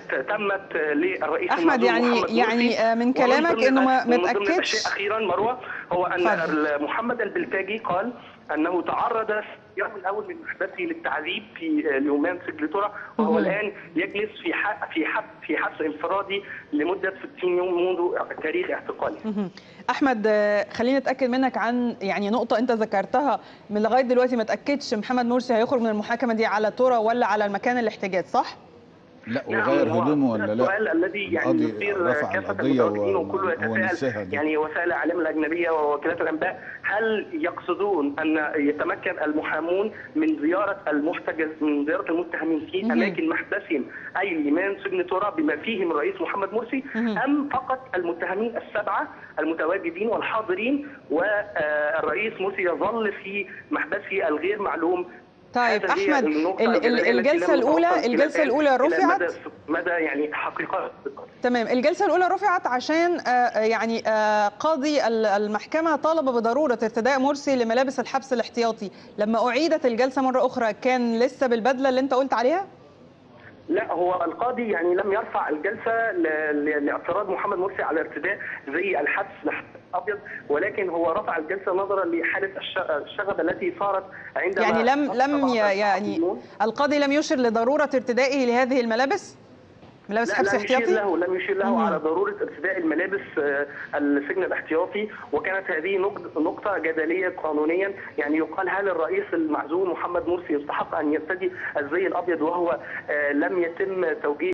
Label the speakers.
Speaker 1: تمت للرئيس
Speaker 2: احمد يعني من كلامك انه ما تاكدش.
Speaker 1: اخيرا مروه، هو ان محمد البلتاجي قال انه تعرض في اليوم الاول من محبسه للتعذيب في اليومان سجلترا، وهو الان يجلس في حبس انفرادي لمده 60 يوم منذ تاريخ اعتقاله.
Speaker 2: احمد، خلينا نتاكد منك عن يعني نقطه انت ذكرتها، من لغايه دلوقتي ما تاكدش محمد مرسي هيخرج من المحاكمه دي على ترى ولا على المكان الاحتجاز، صح؟
Speaker 3: لا، وغير هدومه ولا لا؟
Speaker 1: السؤال الذي يعني يثير كافه المتواجدين وكله يتساءل، يعني وسائل الاعلام الاجنبيه ووكالات الانباء، هل يقصدون ان يتمكن المحامون من زياره المحتجز، من زياره المتهمين في اماكن محبسهم اي ليمان سجنتورا بما فيهم الرئيس محمد مرسي، ام فقط المتهمين السبعه المتواجدين والحاضرين والرئيس مرسي يظل في محبسه الغير معلوم؟
Speaker 2: طيب احمد، الجلسه الاولى رفعت
Speaker 1: مدى يعني حقيقه.
Speaker 2: تمام، الجلسه الاولى رفعت عشان يعني قاضي المحكمه طالب بضروره ارتداء مرسي لملابس الحبس الاحتياطي. لما اعيدت الجلسه مره اخرى كان لسه بالبدله اللي انت قلت عليها؟
Speaker 1: لا، هو القاضي يعني لم يرفع الجلسه لاعتراض محمد مرسي على ارتداء زي الحبس الابيض، ولكن هو رفع الجلسه نظرا لحاله الشغب التي صارت عندما
Speaker 2: يعني القاضي لم يشر لضروره ارتدائه لهذه الملابس؟ ملابس حبس احتياطي؟
Speaker 1: لم يشير له على ضروره ارتداء الملابس السجن الاحتياطي، وكانت هذه نقطه جدليه قانونيا. يعني يقال هل الرئيس المعزول محمد مرسي يستحق ان يرتدي الزي الابيض وهو لم يتم توجيه